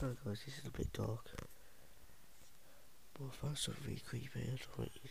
Sorry guys, this is a bit dark. But I found something really creepy. I don't know what it is.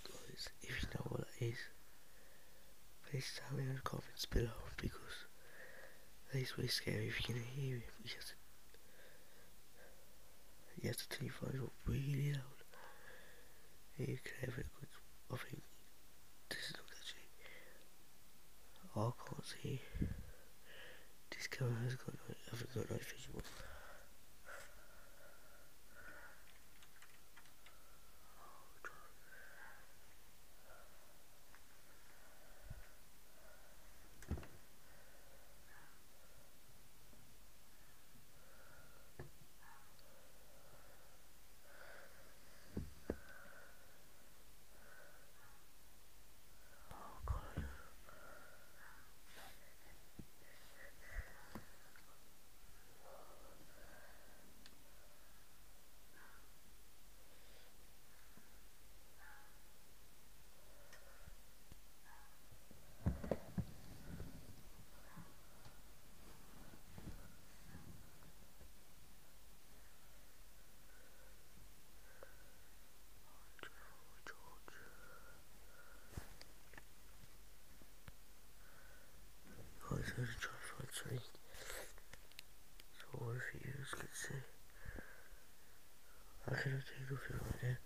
Guys, if you know what it is, please tell me in the comments below, because it is really scary if you can hear it. You have to turn your phone up really loud. You can have it good. I think this is not actually. I can't see. This camera has got no, I haven't got no visual. I was going to try to find something so all of you can see. I cannot do nothing right now.